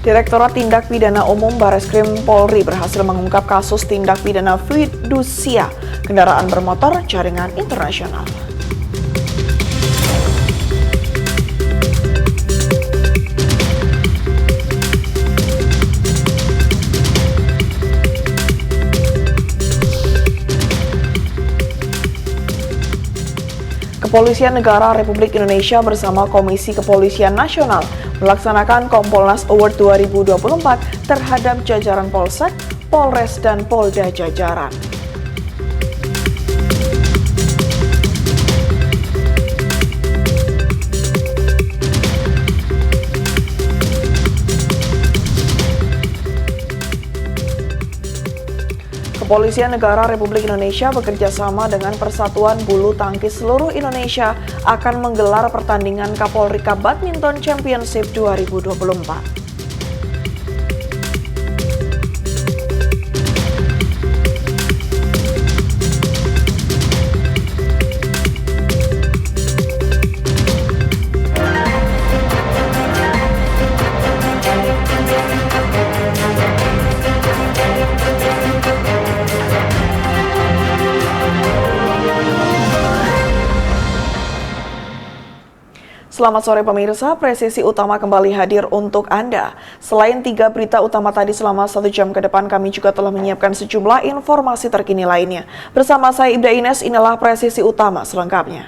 Direktorat Tindak Pidana Umum Bareskrim Polri berhasil mengungkap kasus tindak pidana fidusia kendaraan bermotor jaringan internasional. Kepolisian Negara Republik Indonesia bersama Komisi Kepolisian Nasional melaksanakan Kompolnas Award 2024 terhadap jajaran Polsek, Polres, dan Polda jajaran. Kepolisian Negara Republik Indonesia bekerjasama dengan Persatuan Bulu Tangkis Seluruh Indonesia akan menggelar pertandingan Kapolri Cup Badminton Championship 2024. Selamat sore pemirsa, Presisi Utama kembali hadir untuk Anda. Selain 3 berita utama tadi selama 1 jam ke depan, kami juga telah menyiapkan sejumlah informasi terkini lainnya. Bersama saya Ibda Ines, inilah Presisi Utama selengkapnya.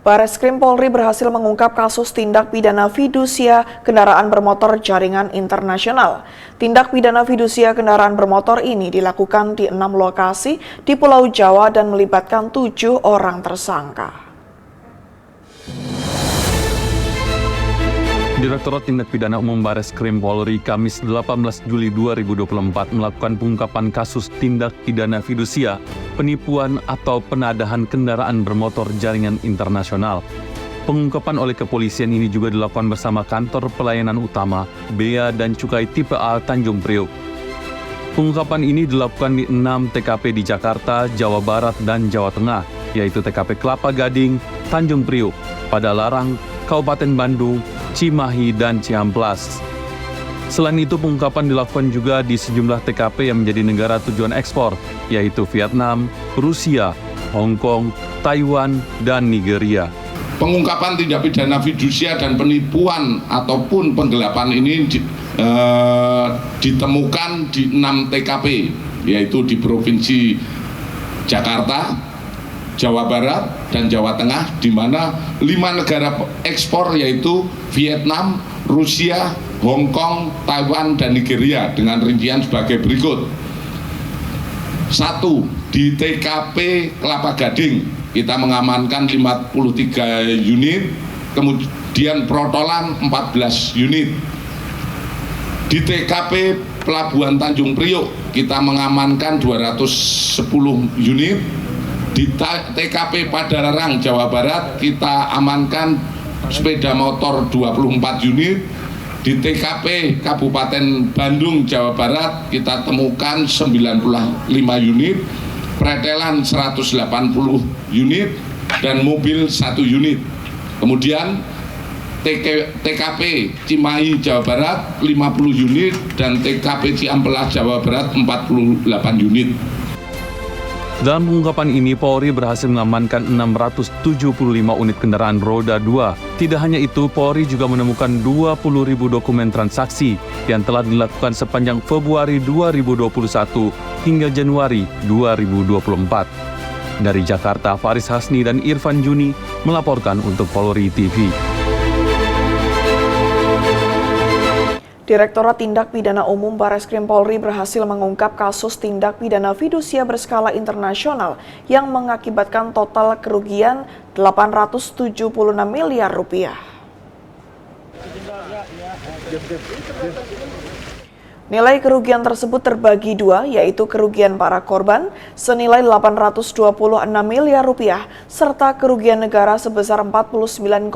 Bareskrim Polri berhasil mengungkap kasus tindak pidana fidusia kendaraan bermotor jaringan internasional. Tindak pidana fidusia kendaraan bermotor ini dilakukan di 6 lokasi di Pulau Jawa dan melibatkan 7 orang tersangka. Direktorat Tindak Pidana Umum Bareskrim Polri Kamis 18 Juli 2024 melakukan pengungkapan kasus tindak pidana fidusia, penipuan atau penadahan kendaraan bermotor jaringan internasional. Pengungkapan oleh kepolisian ini juga dilakukan bersama Kantor Pelayanan Utama, Bea dan Cukai Tipe A Tanjung Priok. Pengungkapan ini dilakukan di 6 TKP di Jakarta, Jawa Barat, dan Jawa Tengah, yaitu TKP Kelapa Gading, Tanjung Priok, Padalarang, Kabupaten Bandung, Cimahi, dan Ciamplas. Selain itu, pengungkapan dilakukan juga di sejumlah TKP yang menjadi negara tujuan ekspor, yaitu Vietnam, Rusia, Hong Kong, Taiwan, dan Nigeria. Pengungkapan tindak pidana fidusia dan penipuan ataupun penggelapan ini ditemukan di 6 TKP, yaitu di Provinsi Jakarta, Jawa Barat, dan Jawa Tengah, di mana 5 negara ekspor yaitu Vietnam, Rusia, Hong Kong, Taiwan, dan Nigeria dengan rincian sebagai berikut. 1. Di TKP Kelapa Gading kita mengamankan 53 unit, kemudian protolan 14 unit. Di TKP Pelabuhan Tanjung Priok kita mengamankan 210 unit. Di TKP Padalarang, Jawa Barat, kita amankan sepeda motor 24 unit. Di TKP Kabupaten Bandung, Jawa Barat, kita temukan 95 unit, pretelan 180 unit, dan mobil 1 unit. Kemudian TKP Cimahi, Jawa Barat, 50 unit, dan TKP Ciamplas, Jawa Barat, 48 unit. Dalam pengungkapan ini, Polri berhasil mengamankan 675 unit kendaraan roda 2. Tidak hanya itu, Polri juga menemukan 20.000 dokumen transaksi yang telah dilakukan sepanjang Februari 2021 hingga Januari 2024. Dari Jakarta, Faris Hasni dan Irfan Juni melaporkan untuk Polri TV. Direktorat Tindak Pidana Umum Bareskrim Polri berhasil mengungkap kasus tindak pidana fidusia berskala internasional yang mengakibatkan total kerugian 876 miliar rupiah. Nilai kerugian tersebut terbagi 2, yaitu kerugian para korban senilai 826 miliar rupiah serta kerugian negara sebesar 49,5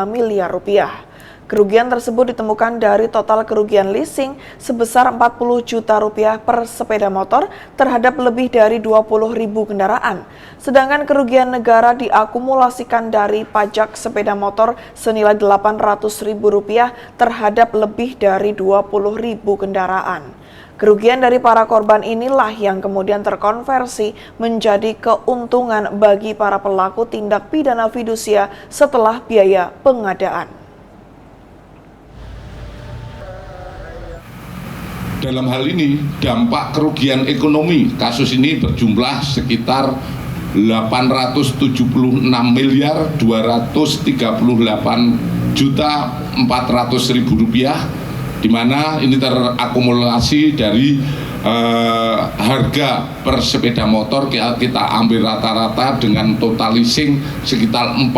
miliar rupiah. Kerugian tersebut ditemukan dari total kerugian leasing sebesar Rp40 juta per sepeda motor terhadap lebih dari 20.000 kendaraan. Sedangkan kerugian negara diakumulasikan dari pajak sepeda motor senilai Rp800.000 terhadap lebih dari 20.000 kendaraan. Kerugian dari para korban inilah yang kemudian terkonversi menjadi keuntungan bagi para pelaku tindak pidana fidusia setelah biaya pengadaan. Dalam hal ini, dampak kerugian ekonomi kasus ini berjumlah sekitar Rp878.238.400.000, di mana ini terakumulasi dari harga per sepeda motor kita ambil rata-rata dengan total leasing sekitar 40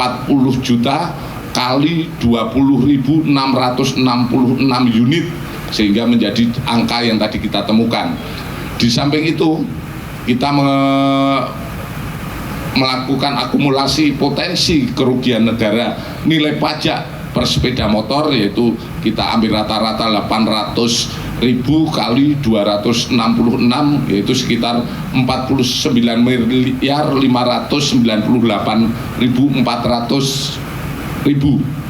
juta kali 20.666 unit, sehingga menjadi angka yang tadi kita temukan. Di samping itu, kita melakukan akumulasi potensi kerugian negara nilai pajak per sepeda motor, yaitu kita ambil rata-rata 800.000 kali 266, yaitu sekitar 49.598.400.000.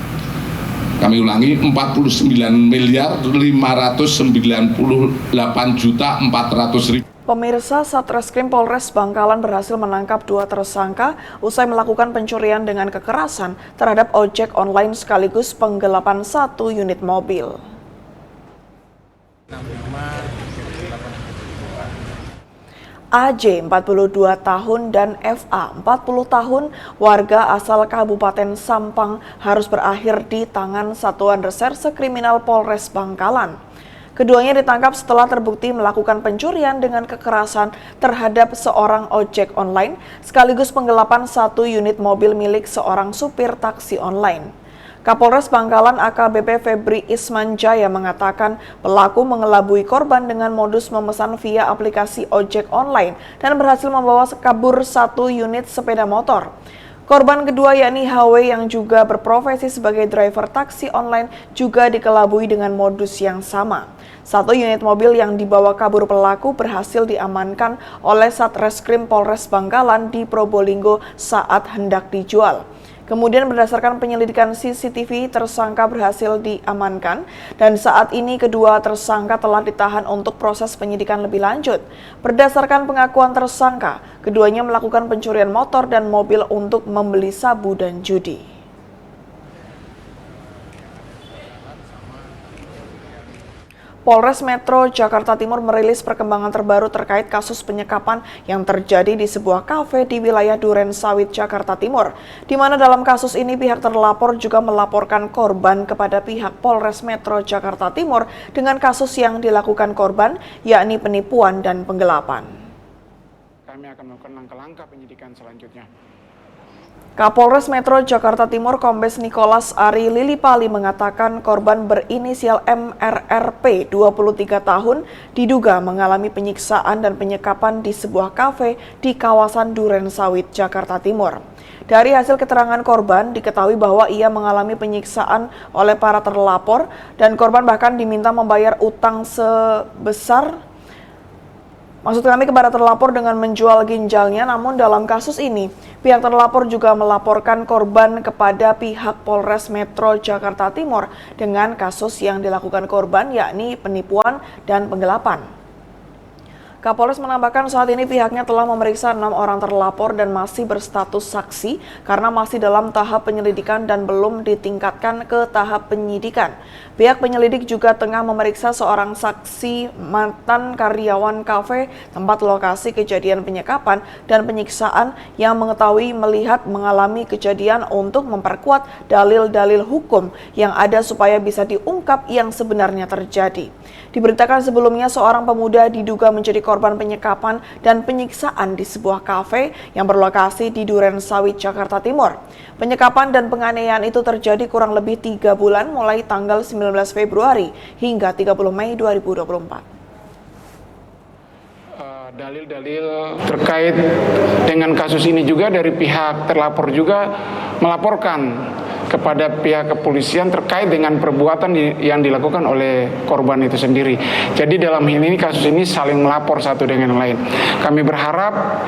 Kami ulangi, 49.598.400.000. Pemirsa, Satreskrim Polres Bangkalan berhasil menangkap 2 tersangka usai melakukan pencurian dengan kekerasan terhadap ojek online sekaligus penggelapan 1 unit mobil. AJ 42 tahun dan FA 40 tahun warga asal Kabupaten Sampang harus berakhir di tangan Satuan Reserse Kriminal Polres Bangkalan. Keduanya ditangkap setelah terbukti melakukan pencurian dengan kekerasan terhadap seorang ojek online sekaligus penggelapan 1 unit mobil milik seorang supir taksi online. Kapolres Bangkalan AKBP Febri Ismanjaya mengatakan pelaku mengelabui korban dengan modus memesan via aplikasi ojek online dan berhasil membawa kabur 1 unit sepeda motor. Korban kedua yakni HW yang juga berprofesi sebagai driver taksi online juga dikelabui dengan modus yang sama. 1 unit mobil yang dibawa kabur pelaku berhasil diamankan oleh Satreskrim Polres Bangkalan di Probolinggo saat hendak dijual. Kemudian berdasarkan penyelidikan CCTV, tersangka berhasil diamankan dan saat ini kedua tersangka telah ditahan untuk proses penyidikan lebih lanjut. Berdasarkan pengakuan tersangka, keduanya melakukan pencurian motor dan mobil untuk membeli sabu dan judi. Polres Metro Jakarta Timur merilis perkembangan terbaru terkait kasus penyekapan yang terjadi di sebuah kafe di wilayah Duren Sawit, Jakarta Timur, di mana dalam kasus ini pihak terlapor juga melaporkan korban kepada pihak Polres Metro Jakarta Timur dengan kasus yang dilakukan korban, yakni penipuan dan penggelapan. Kami akan melakukan langkah-langkah penyidikan selanjutnya. Kapolres Metro Jakarta Timur Kombes Nicholas Ari Lilipali mengatakan korban berinisial MRRP 23 tahun diduga mengalami penyiksaan dan penyekapan di sebuah kafe di kawasan Duren Sawit, Jakarta Timur. Dari hasil keterangan korban diketahui bahwa ia mengalami penyiksaan oleh para terlapor dan korban bahkan diminta membayar utang sebesar kepada terlapor dengan menjual ginjalnya. Namun dalam kasus ini, pihak terlapor juga melaporkan korban kepada pihak Polres Metro Jakarta Timur dengan kasus yang dilakukan korban, yakni penipuan dan penggelapan. Kapolres menambahkan saat ini pihaknya telah memeriksa 6 orang terlapor dan masih berstatus saksi karena masih dalam tahap penyelidikan dan belum ditingkatkan ke tahap penyidikan. Pihak penyelidik juga tengah memeriksa seorang saksi mantan karyawan kafe tempat lokasi kejadian penyekapan dan penyiksaan yang mengetahui melihat mengalami kejadian untuk memperkuat dalil-dalil hukum yang ada supaya bisa diungkap yang sebenarnya terjadi. Diberitakan sebelumnya seorang pemuda diduga menjadi korban penyekapan dan penyiksaan di sebuah kafe yang berlokasi di Duren Sawit, Jakarta Timur. Penyekapan dan penganiayaan itu terjadi kurang lebih 3 bulan mulai tanggal 19 Februari hingga 30 Mei 2024. Dalil-dalil terkait dengan kasus ini juga dari pihak terlapor juga melaporkan kepada pihak kepolisian terkait dengan perbuatan yang dilakukan oleh korban itu sendiri. Jadi dalam hal ini kasus ini saling melapor satu dengan yang lain. Kami berharap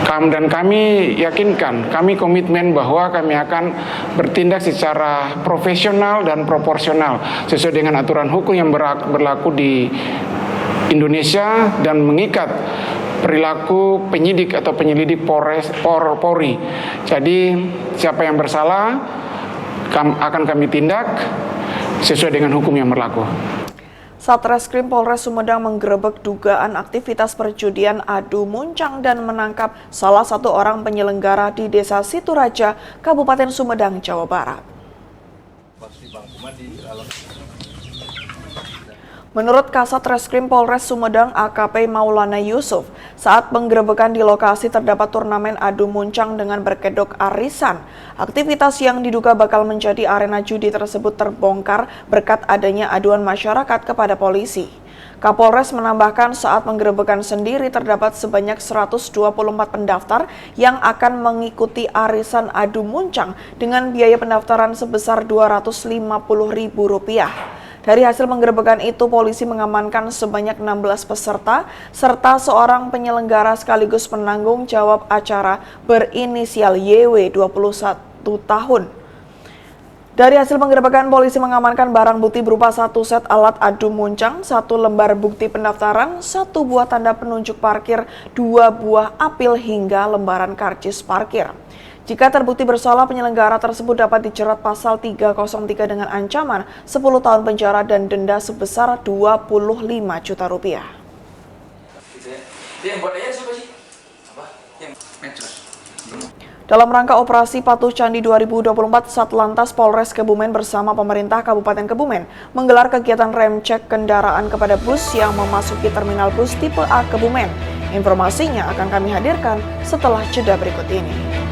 dan kami yakinkan, kami komitmen bahwa kami akan bertindak secara profesional dan proporsional sesuai dengan aturan hukum yang berlaku di Indonesia dan mengikat perilaku penyidik atau penyelidik Polri. Jadi siapa yang bersalah akan kami tindak sesuai dengan hukum yang berlaku. Satreskrim Polres Sumedang menggerebek dugaan aktivitas perjudian adu muncang dan menangkap salah satu orang penyelenggara di Desa Situraja, Kabupaten Sumedang, Jawa Barat. Menurut Kasat Reskrim Polres Sumedang AKP Maulana Yusuf, saat penggerebekan di lokasi terdapat turnamen adu muncang dengan berkedok arisan. Aktivitas yang diduga bakal menjadi arena judi tersebut terbongkar berkat adanya aduan masyarakat kepada polisi. Kapolres menambahkan saat penggerebekan sendiri terdapat sebanyak 124 pendaftar yang akan mengikuti arisan adu muncang dengan biaya pendaftaran sebesar Rp250.000. Dari hasil penggerebekan itu, polisi mengamankan sebanyak 16 peserta serta seorang penyelenggara sekaligus penanggung jawab acara berinisial YW 21 tahun. Dari hasil penggerebekan, polisi mengamankan barang bukti berupa 1 set alat adu muncang, 1 lembar bukti pendaftaran, 1 buah tanda penunjuk parkir, 2 buah apil hingga lembaran karcis parkir. Jika terbukti bersalah, penyelenggara tersebut dapat dijerat pasal 303 dengan ancaman 10 tahun penjara dan denda sebesar Rp25 juta. Dalam rangka operasi Patuh Candi 2024, Satlantas Polres Kebumen bersama pemerintah Kabupaten Kebumen menggelar kegiatan rem cek kendaraan kepada bus yang memasuki terminal bus tipe A Kebumen. Informasinya akan kami hadirkan setelah jeda berikut ini.